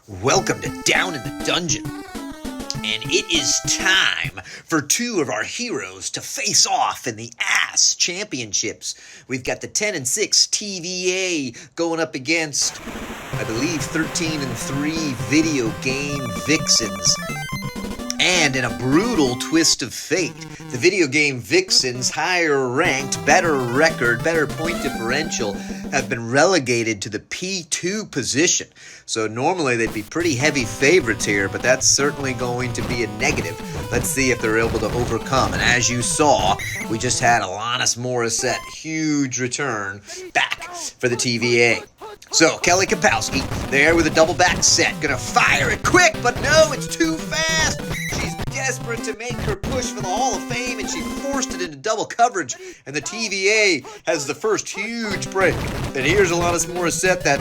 Welcome to Down in the Dungeon. And it is time for two of our heroes to face off in the ASS Championships. We've got the 10-6 TVA going up against, I believe, 13-3 Video Game Vixens. And in a brutal twist of fate, the Video Game Vixens, higher ranked, better record, better point differential, have been relegated to the P2 position. So normally they'd be pretty heavy favorites here, but that's certainly going to be a negative. Let's see if they're able to overcome. And as you saw, we just had Alanis Morissette, huge return back for the TVA. So, Kelly Kapowski there with a double back set. Gonna fire it quick, but no, it's too fast. She's desperate to make her push for the Hall of Fame, and she forced it into double coverage. And the TVA has the first huge break. And here's Alanis Morissette, that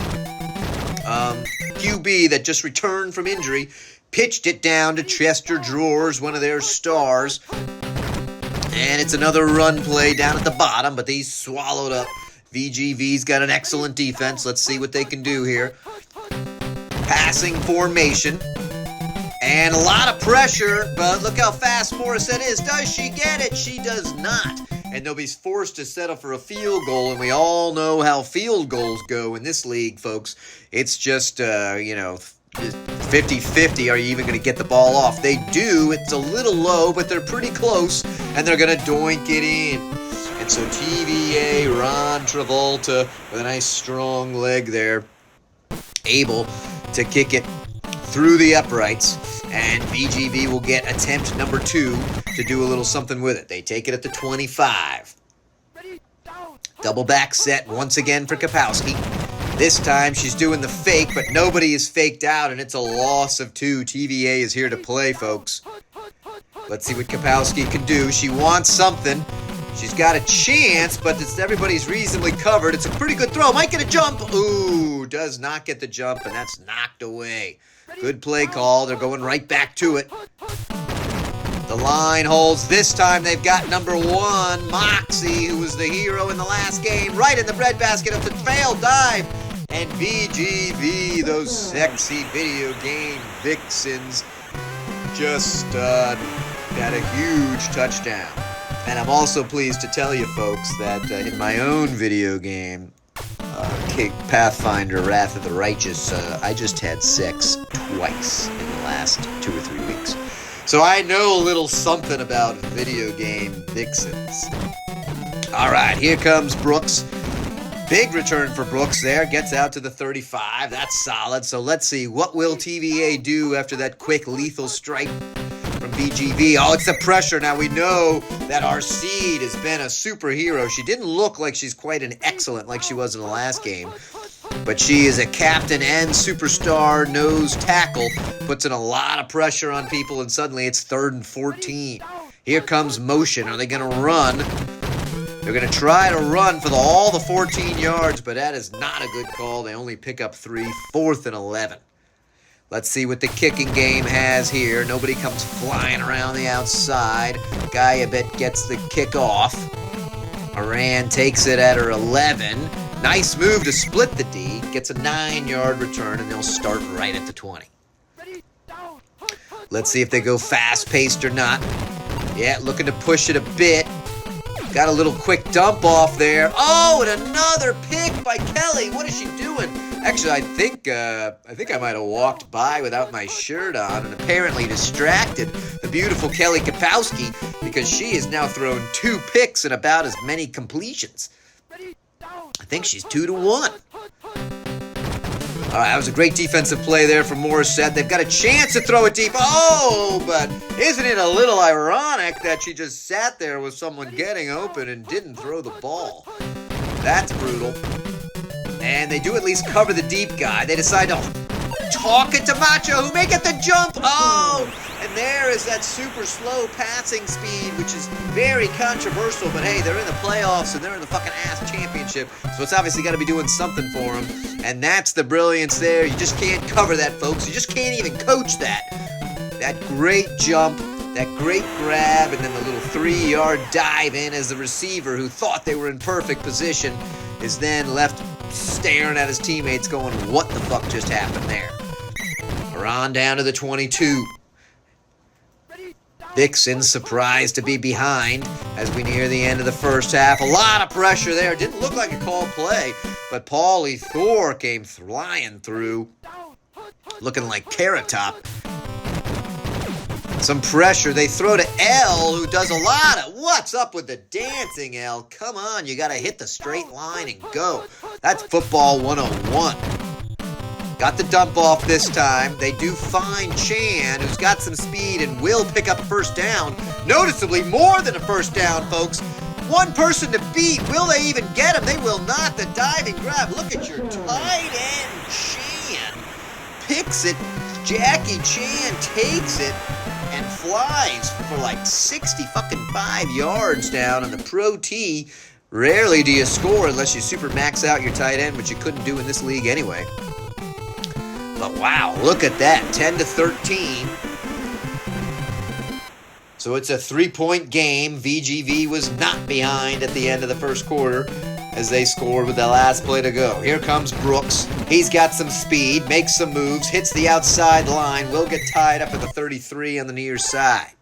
QB that just returned from injury, pitched it down to Chester Drawers, one of their stars. And it's another run play down at the bottom, but he's swallowed up. VGV's got an excellent defense. Let's see what they can do here. Passing formation. And a lot of pressure, but look how fast Morissette is. Does she get it? She does not. And they'll be forced to settle for a field goal, and we all know how field goals go in this league, folks. It's just, 50-50. Are you even going to get the ball off? They do. It's a little low, but they're pretty close, and they're going to doink it in. And so TVA, Ron Travolta, with a nice strong leg there, able to kick it through the uprights, and VGV will get attempt number 2 to do a little something with it. They take it at the 25. Double back set once again for Kapowski. This time she's doing the fake, but nobody is faked out, and it's a loss of 2. TVA is here to play, folks. Let's see what Kapowski can do. She wants something. She's got a chance, but everybody's reasonably covered. It's a pretty good throw. Might get a jump. Ooh, does not get the jump, and that's knocked away. Good play call. They're going right back to it. The line holds. This time they've got number 1, Moxie, who was the hero in the last game, right in the breadbasket of the failed dive. And VGV, those sexy Video Game Vixens, just had a huge touchdown. And I'm also pleased to tell you, folks, that in my own video game, Pathfinder Wrath of the Righteous, I just had sex twice in the last 2 or 3 weeks. So I know a little something about Video Game Vixens. All right, here comes Brooks. Big return for Brooks there. Gets out to the 35. That's solid. So let's see. What will TVA do after that quick lethal strike from VGV? Oh, it's the pressure. Now we know that our seed has been a superhero. She didn't look like she's quite an excellent like she was in the last game, but she is a captain and superstar nose tackle. Puts in a lot of pressure on people, and suddenly it's 3rd and 14. Here comes motion. Are they going to run? They're going to try to run for all the 14 yards, but that is not a good call. They only pick up 3, 4th and 11. Let's see what the kicking game has here. Nobody comes flying around the outside. Guyabit gets the kick off. Aran takes it at her 11. Nice move to split the D. Gets a 9-yard return, and they'll start right at the 20. Let's see if they go fast-paced or not. Yeah, looking to push it a bit. Got a little quick dump off there. Oh, and another pick by Kelly. What is she doing? Actually, I think I might have walked by without my shirt on and apparently distracted the beautiful Kelly Kapowski, because she has now thrown 2 picks and about as many completions. I think she's 2-1. All right, that was a great defensive play there from Morissette. They've got a chance to throw it deep. Oh, but isn't it a little ironic that she just sat there with someone getting open and didn't throw the ball? That's brutal. And they do at least cover the deep guy. They decide to talk it to Macho, who may get the jump. Oh, and there is that super slow passing speed, which is very controversial. But hey, they're in the playoffs and they're in the fucking ASS Championship, so it's obviously got to be doing something for them. And that's the brilliance there. You just can't cover that, folks. You just can't even coach that. That great jump, that great grab, and then the little 3-yard dive in as the receiver, who thought they were in perfect position, is then left staring at his teammates going, what the fuck just happened there? We're on down to the 22. Vixen surprised to be behind as we near the end of the first half. A lot of pressure there. Didn't look like a called play, but Paulie Thor came flying through, looking like Carrot Top. Some pressure. They throw to L, who does a lot of... What's up with the dancing, L? Come on, you got to hit the straight line and go. That's football 101. Got the dump off this time. They do find Chan, who's got some speed and will pick up a first down. Noticeably more than a first down, folks. One person to beat. Will they even get him? They will not. The diving grab. Look at your tight end, Chan. Picks it. Jackie Chan takes it and flies for like 65 yards down on the Pro T. Rarely do you score unless you super max out your tight end, which you couldn't do in this league anyway. But wow, look at that, 10-13. So it's a 3-point game. VGV was not behind at the end of the first quarter as they scored with the last play to go. Here comes Brooks. He's got some speed, makes some moves, hits the outside line, will get tied up at the 33 on the near side.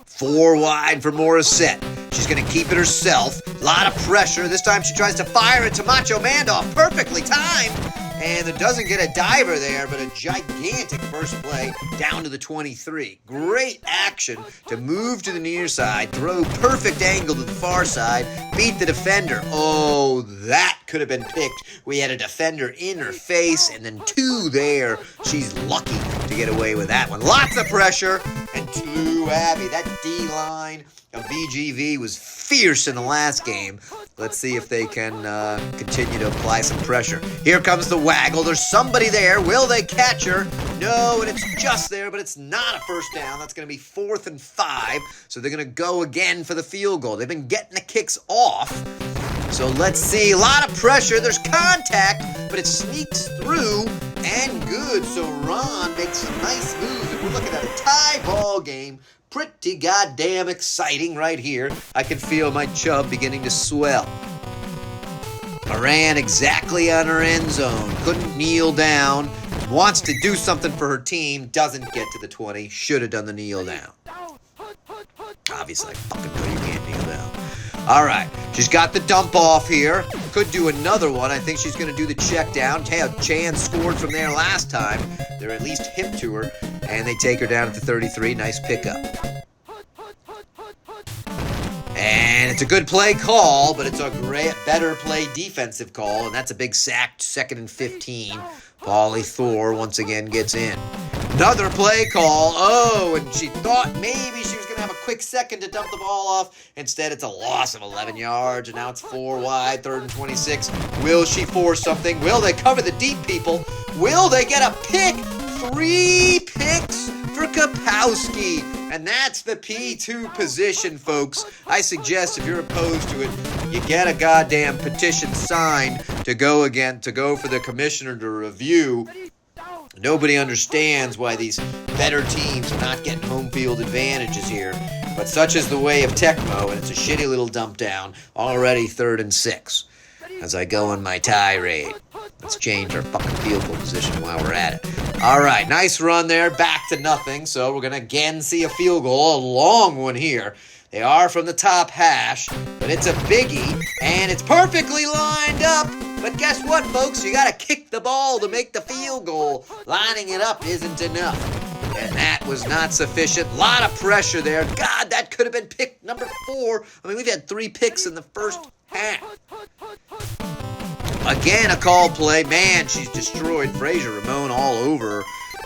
4 wide for Morissette. She's going to keep it herself. A lot of pressure. This time she tries to fire it to Macho Mandoff. Perfectly timed. And it doesn't get a diver there, but a gigantic first play down to the 23. Great action to move to the near side, throw perfect angle to the far side, beat the defender. Oh, that could have been picked. We had a defender in her face, and then 2 there. She's lucky to get away with that one. Lots of pressure, and too happy. That D-line of VGV was fierce in the last game. Let's see if they can continue to apply some pressure. Here comes the waggle. There's somebody there. Will they catch her? No, and it's just there, but it's not a first down. That's going to be 4th and 5. So they're going to go again for the field goal. They've been getting the kicks off. So let's see. A lot of pressure. There's contact, but it sneaks through and good. So Ron makes some nice moves, and we're looking at a tie ball game. Pretty goddamn exciting right here. I can feel my chub beginning to swell. Moran exactly on her end zone. Couldn't kneel down. Wants to do something for her team. Doesn't get to the 20. Should have done the kneel down. Obviously, I fucking know you can't kneel down. All right. She's got the dump off here. Could do another one. I think she's going to do the check down. Chan scored from there last time. They're at least hip to her. And they take her down at the 33. Nice pickup. And it's a good play call, but it's a better play defensive call. And that's a big sack, 2nd and 15. Paulie Thor once again gets in. Another play call. Oh, and she thought maybe she was going to have a quick second to dump the ball off. Instead, it's a loss of 11 yards, and now it's 4 wide, 3rd and 26. Will she force something? Will they cover the deep people? Will they get a pick? 3 picks for Kapowski. And that's the P2 position, folks. I suggest if you're opposed to it, you get a goddamn petition signed to go for the commissioner to review. Nobody understands why these better teams are not getting home field advantages here. But such is the way of Tecmo, and it's a shitty little dump down. Already 3rd and 6. As I go on my tirade. Let's change our fucking field goal position while we're at it. All right, nice run there. Back to nothing. So we're going to again see a field goal. A long one here. They are from the top hash, but it's a biggie, and it's perfectly lined up. But guess what, folks? You got to kick the ball to make the field goal. Lining it up isn't enough. And that was not sufficient. A lot of pressure there. God, that could have been pick number 4. I mean, we've had 3 picks in the first half. Again, a call play. Man, she's destroyed Frazier Ramon all over.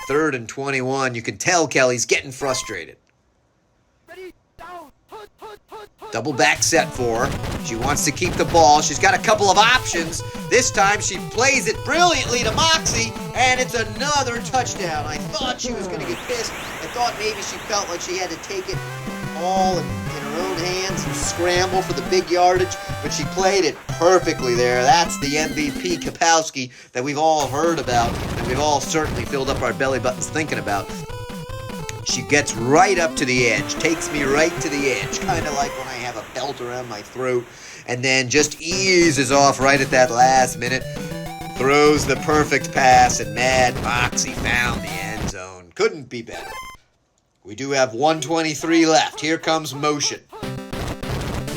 3rd and 21. You can tell Kelly's getting frustrated. Double back set for her. She wants to keep the ball. She's got a couple of options. This time she plays it brilliantly to Moxie, and it's another touchdown. I thought she was going to get pissed. I thought maybe she felt like she had to take it all in her own hands and scramble for the big yardage, but she played it perfectly there. That's the MVP Kapowski that we've all heard about, and we've all certainly filled up our belly buttons thinking about. She gets right up to the edge, takes me right to the edge, kind of like when I have a belt around my throat, and then just eases off right at that last minute. throws the perfect pass, and Mad Moxie found the end zone. Couldn't be better. We do have 1:23 left. Here comes motion.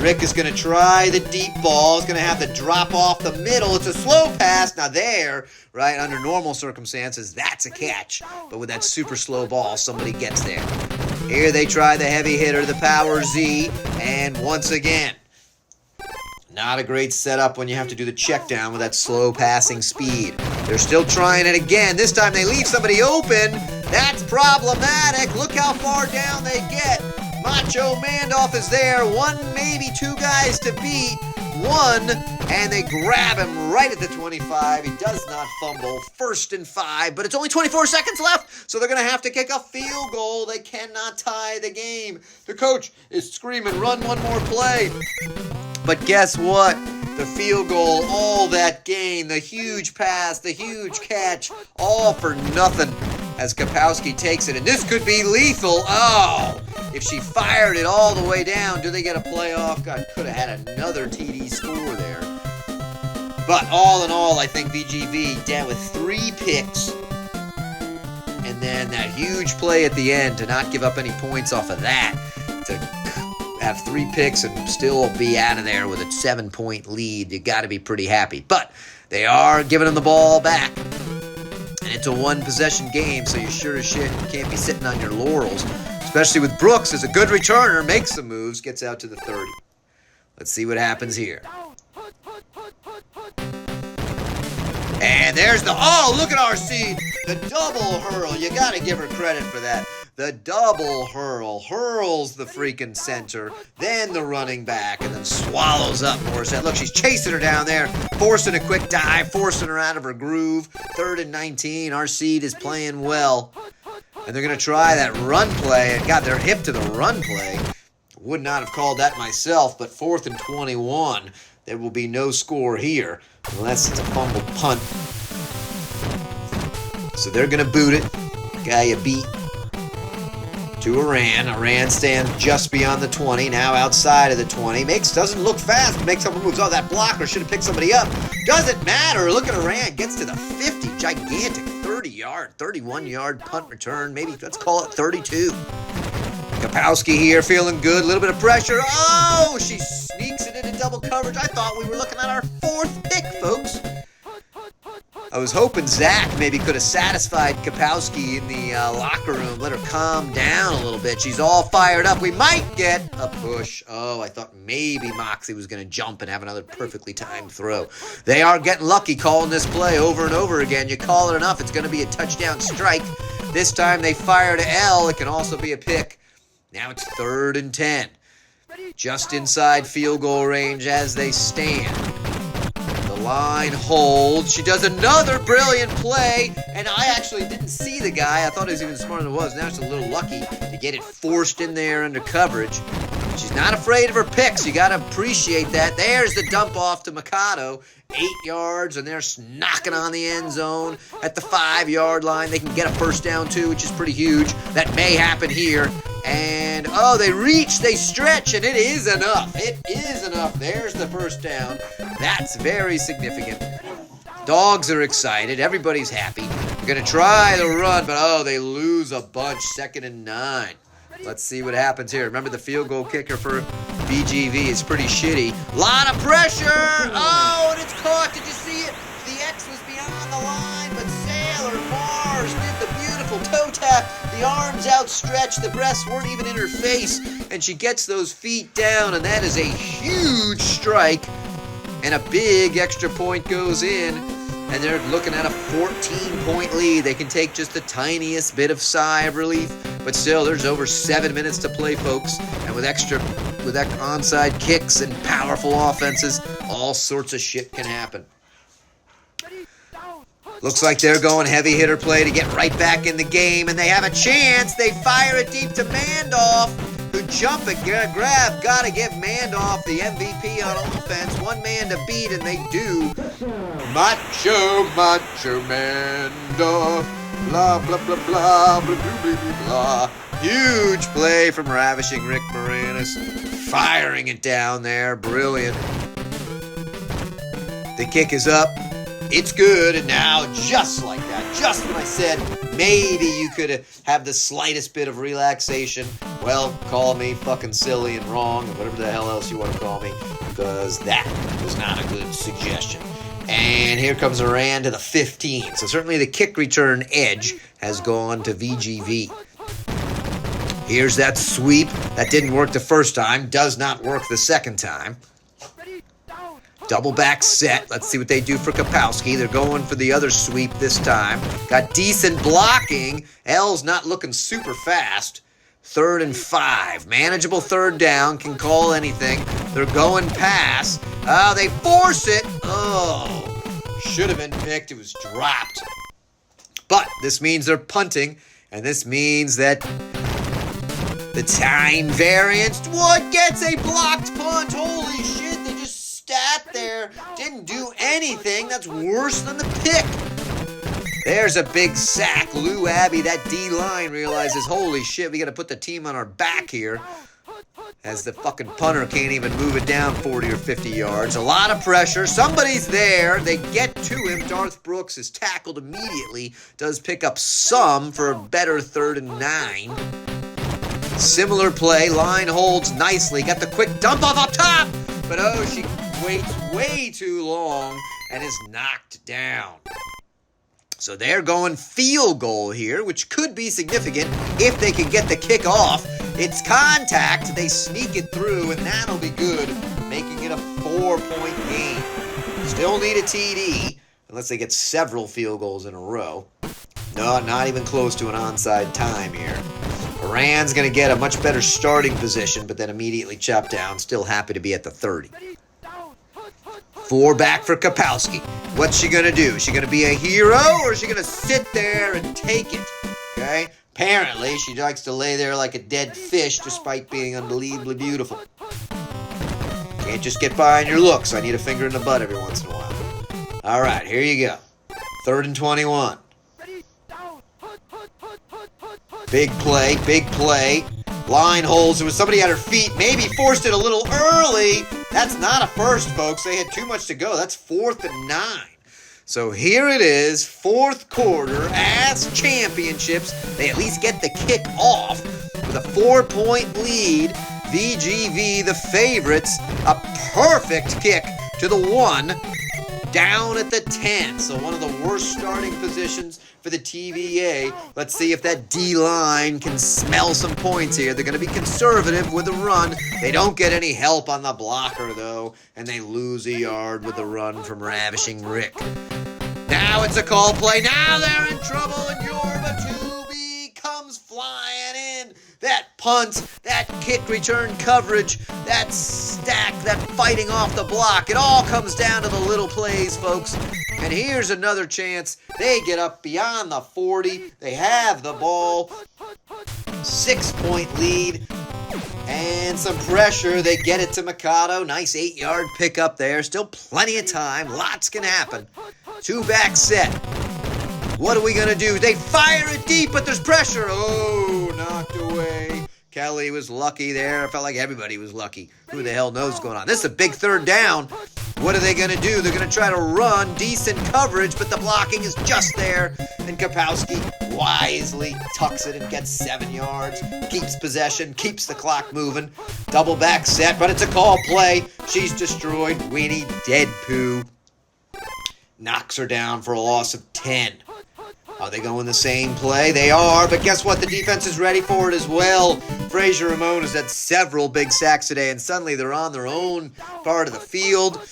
Rick is going to try the deep ball. He's going to have to drop off the middle. It's a slow pass. Now there, right, under normal circumstances, that's a catch. But with that super slow ball, somebody gets there. Here they try the heavy hitter, the Power Z. And once again, not a great setup when you have to do the check down with that slow passing speed. They're still trying it again. This time they leave somebody open. That's problematic. Look how far down they get. Macho Mandoff is there. One, maybe two guys to beat. One, and they grab him right at the 25. He does not fumble. 1st and 5, but it's only 24 seconds left, so they're going to have to kick a field goal. They cannot tie the game. The coach is screaming, run one more play. But guess what? The field goal, all that gain, the huge pass, the huge catch, all for nothing as Kapowski takes it. And this could be lethal. Oh, if she fired it all the way down, do they get a playoff? God, could have had another TD score there. But all in all, I think VGV down with 3 picks. And then that huge play at the end to not give up any points off of that. To have 3 picks and still be out of there with a 7-point lead, you got to be pretty happy. But they are giving them the ball back. And it's a 1-possession game, so you sure as shit can't be sitting on your laurels. Especially with Brooks as a good returner, makes some moves, gets out to the 30. Let's see what happens here. And there's the, oh, look at RC. The double hurl. You got to give her credit for that. The double hurl. Hurls the freaking center. Then the running back. And then swallows up Morissette. Look, she's chasing her down there. Forcing a quick dive. Forcing her out of her groove. 3rd and 19. Our seed is playing well. And they're going to try that run play. And God, they're hip to the run play. Would not have called that myself. But 4th and 21. There will be no score here. Unless it's a fumble punt. So they're going to boot it. Guy you beat. To Iran. Iran stands just beyond the 20, now outside of the 20. Doesn't look fast, makes some moves. Oh, that blocker should have picked somebody up. Doesn't matter. Look at Iran. Gets to the 50. Gigantic 30-yard, 31-yard punt return. Maybe let's call it 32. Kapowski here feeling good. A little bit of pressure. Oh, she sneaks it into double coverage. I thought we were looking at our 4th pick, folks. I was hoping Zach maybe could have satisfied Kapowski in the locker room, let her calm down a little bit. She's all fired up. We might get a push. Oh, I thought maybe Moxie was going to jump and have another perfectly timed throw. They are getting lucky calling this play over and over again. You call it enough, it's going to be a touchdown strike. This time they fire to L. It can also be a pick. Now it's 3rd and 10. Just inside field goal range as they stand. Line holds. She does another brilliant play, and I actually didn't see the guy. I thought he was even smarter than it was. Now she's a little lucky to get it forced in there under coverage. She's not afraid of her picks. You got to appreciate that. There's the dump off to Mikado. 8 yards, and they're knocking on the end zone at the 5-yard line. They can get a first down, too, which is pretty huge. That may happen here. And, oh, they reach, they stretch, and it is enough. It is enough. There's the first down. That's very significant. Dogs are excited. Everybody's happy. They're going to try the run, but, oh, they lose a bunch. 2nd and 9. Let's see what happens here. Remember, the field goal kicker for BGV is pretty shitty. Lot of pressure. Oh, and it's caught. Did you see it? The X was beyond the line, but Sailor Mars did the beautiful toe tap. The arms outstretched. The breasts weren't even in her face. And she gets those feet down, and that is a huge strike. And a big extra point goes in. And they're looking at a 14-point lead. They can take just the tiniest bit of sigh of relief. But still, there's over 7 minutes to play, folks. And with that onside kicks and powerful offenses, all sorts of shit can happen. Looks like they're going heavy hitter play to get right back in the game. And they have a chance. They fire it deep to Mandoff, who jump and grab. Gotta give Mandoff the MVP on offense. One man to beat, and they do. Macho Mandoff. Blah, blah, blah, blah, blah, blah, blah, blah. Huge play from Ravishing Rick Moranis. Firing it down there. Brilliant. The kick is up. It's good, and now, just like that, just when I said maybe you could have the slightest bit of relaxation, well, call me fucking silly and wrong, or whatever the hell else you want to call me, because that was not a good suggestion. And here comes Iran to the 15. So certainly the kick return edge has gone to VGV. Here's that sweep. That didn't work the first time. Does not work the second time. Double back set. Let's see what they do for Kapowski. They're going for the other sweep this time. Got decent blocking. L's not looking super fast. 3rd and 5. Manageable 3rd down. Can call anything. They're going pass. Oh, they force it. Oh, should have been picked. It was dropped. But this means they're punting. And this means that the time variance. What gets a blocked punt? Holy shit. They just sat there. Didn't do anything. That's worse than the pick. There's a big sack. Lou Abbey, that D-line, realizes, holy shit, we got to put the team on our back here. As the fucking punter can't even move it down 40 or 50 yards. A lot of pressure. Somebody's there. They get to him. Darth Brooks is tackled immediately. Does pick up some for a better 3rd and 9. Similar play. Line holds nicely. Got the quick dump off up top. But oh, she waits way too long and is knocked down. So they're going field goal here, which could be significant if they can get the kick off. It's contact. They sneak it through, and that'll be good, making it a 4-point game. Still need a TD, unless they get several field goals in a row. No, not even close to an onside time here. Iran's going to get a much better starting position, but then immediately chopped down. Still happy to be at the 30. 4 back for Kapowski. What's she going to do? Is she going to be a hero, or is she going to sit there and take it? Okay? Apparently, she likes to lay there like a dead fish despite being unbelievably beautiful. Can't just get by on your looks. I need a finger in the butt every once in a while. All right, here you go. 3rd and 21. Big play, big play. Line holds. There was somebody at her feet. Maybe forced it a little early. That's not a first, folks. They had too much to go. That's 4th and 9. So here it is, 4th quarter, as championships. They at least get the kick off with a 4-point lead. VGV, the favorites, a perfect kick to the 1, down at the 10. So one of the worst starting positions for the TVA. Let's see if that D-line can smell some points here. They're going to be conservative with the run. They don't get any help on the blocker, though, and they lose a yard with the run from Ravishing Rick. Now it's a call play. Now they're in trouble, and Yorba Tooby comes flying in. That punt, that kick return coverage, that stack, that fighting off the block, it all comes down to the little plays, folks. And here's another chance. They get up beyond the 40. They have the ball. 6-point lead. And some pressure. They get it to Mikado. Nice 8-yard pickup there. Still plenty of time. Lots can happen. 2-back set. What are we going to do? They fire it deep, but there's pressure. Oh, knocked away. Kelly was lucky there. I felt like everybody was lucky. Who the hell knows what's going on? This is a big 3rd down. What are they going to do? They're going to try to run. Decent coverage, but the blocking is just there. And Kapowski wisely tucks it and gets 7 yards. Keeps possession, keeps the clock moving. Double back set, but it's a call play. She's destroyed. Winnie dead poo. Knocks her down for a loss of 10. Are they going the same play? They are, but guess what? The defense is ready for it as well. Frazier Ramon has had several big sacks today, and suddenly they're on their own part of the field.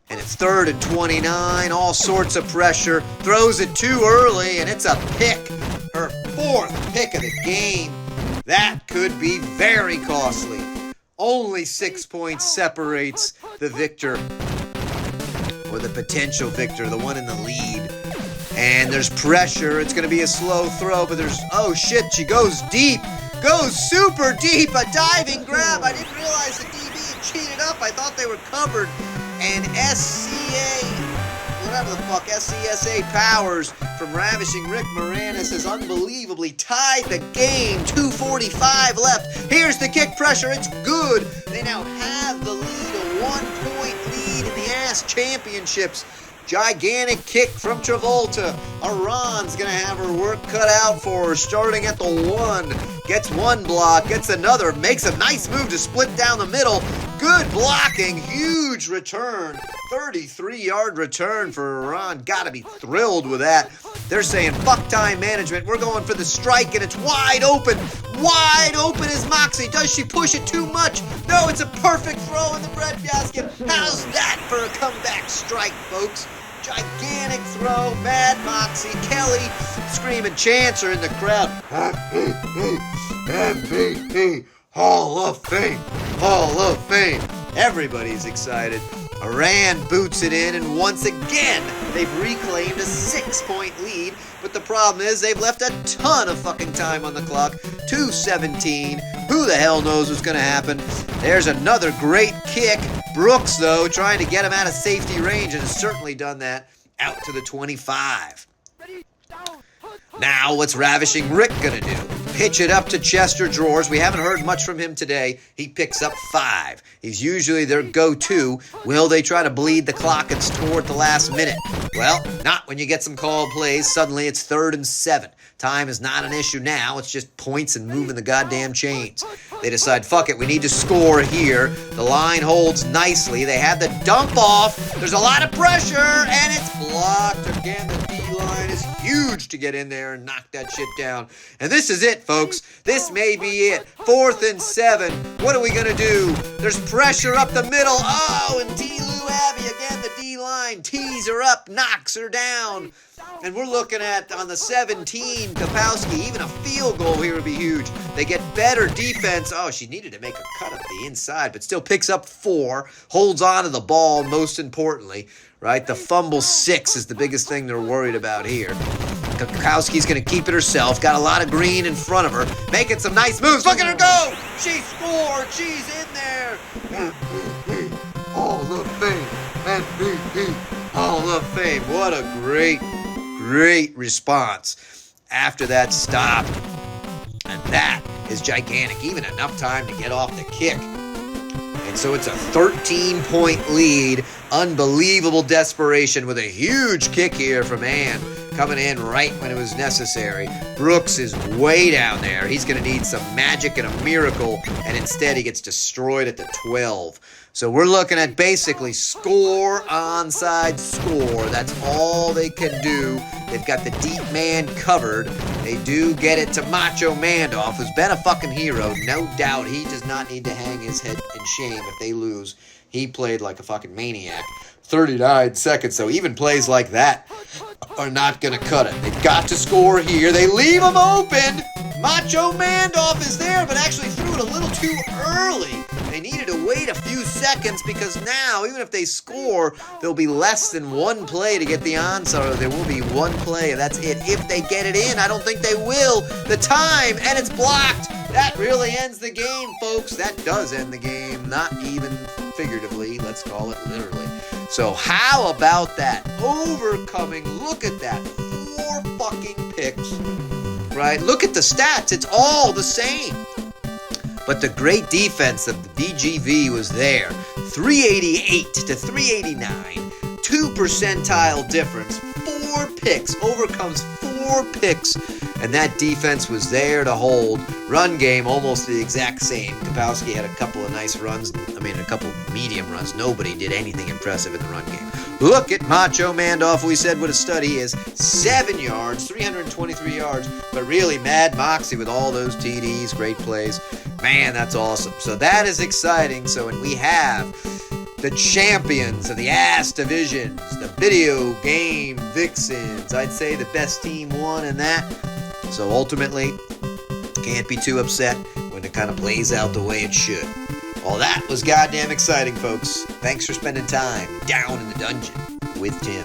And it's 3rd and 29, all sorts of pressure. Throws it too early, and it's a pick. Her 4th pick of the game. That could be very costly. Only 6 points separates the victor, or the potential victor, the one in the lead. And there's pressure. It's going to be a slow throw, but there's, oh shit, she goes deep. Goes super deep. A diving grab. I didn't realize the DB cheated up. I thought they were covered. And SCSA Powers from Ravishing Rick Moranis has unbelievably tied the game. 2:45 left. Here's the kick pressure. It's good. They now have the lead, a 1-point lead in the ASS Championships. Gigantic kick from Travolta. Iran's going to have her work cut out for her, starting at the 1. Gets one block, gets another, makes a nice move to split down the middle. Good blocking, huge return. 33-yard return for Iran. Got to be thrilled with that. They're saying, fuck time management. We're going for the strike, and it's wide open. Wide open is Moxie. Does she push it too much? No, it's a perfect throw in the breadbasket. How's that for a comeback strike, folks? Gigantic throw. Mad Moxie. Kelly screaming chants are in the crowd. MVP. Hall of Fame. Hall of Fame. Everybody's excited. Iran boots it in, and once again, they've reclaimed a 6-point lead. But the problem is they've left a ton of fucking time on the clock. 2:17. Who the hell knows what's going to happen? There's another great kick. Brooks, though, trying to get him out of safety range, and has certainly done that out to the 25. Now, what's Ravishing Rick going to do? Pitch it up to Chester Drawers. We haven't heard much from him today. He picks up 5. He's usually their go-to. Will they try to bleed the clock and toward the last minute? Well, not when you get some called plays. Suddenly it's 3rd and 7. Time is not an issue now. It's just points and moving the goddamn chains. They decide, fuck it, we need to score here. The line holds nicely. They have the dump off. There's a lot of pressure, and it's blocked. Again, the D-line is huge to get in there and knock that shit down. And this is it, folks. This may be it. 4th and 7. What are we going to do? There's pressure up the middle. Oh, and T. Lou Abbey, again, the D-line tees her up, knocks her down. And we're looking at, on the 17, Kapowski, even a field goal here would be huge. They get better defense. Oh, she needed to make a cut up the inside, but still picks up 4, holds on to the ball, most importantly, right? The fumble 6 is the biggest thing they're worried about here. Kapowski's going to keep it herself. Got a lot of green in front of her. Making some nice moves. Look at her go! She scored! She's in there! MVP, Hall of Fame! MVP, Hall of Fame! What a great response after that stop. And that is gigantic. Even enough time to get off the kick. And so it's a 13-point lead. Unbelievable desperation with a huge kick here from Ann. Coming in right when it was necessary. Brooks is way down there. He's going to need some magic and a miracle. And instead he gets destroyed at the 12. So we're looking at basically score, onside, score. That's all they can do. They've got the deep man covered. They do get it to Macho Mandoff, who's been a fucking hero. No doubt he does not need to hang his head in shame if they lose. He played like a fucking maniac. 39 seconds, so even plays like that are not going to cut it. They've got to score here. They leave him open. Macho Mandoff is there, but actually threw it a little too early. They needed to wait a few seconds because now, even if they score, there'll be less than one play to get the onside. There will be one play, and that's it. If they get it in, I don't think they will. The time, and it's blocked. That really ends the game, folks. That does end the game. Not even figuratively. Let's call it literally. So how about that? Overcoming. Look at that. 4 fucking picks. Right? Look at the stats. It's all the same. But the great defense of the VGV was there. 388 to 389. 2 percentile difference. 4 picks. Overcomes 4 picks. And that defense was there to hold. Run game, almost the exact same. Kapowski had a couple of nice runs. A couple of medium runs. Nobody did anything impressive in the run game. Look at Macho Mandoff. We said what a stud he is. 7 yards, 323 yards. But really, Mad Moxie with all those TDs, great plays. Man, that's awesome. So that is exciting. So, and we have the champions of the ass divisions, the video game Vixens. I'd say the best team won in that. So ultimately, can't be too upset when it kind of plays out the way it should. Well, that was goddamn exciting, folks. Thanks for spending time down in the dungeon with Tim.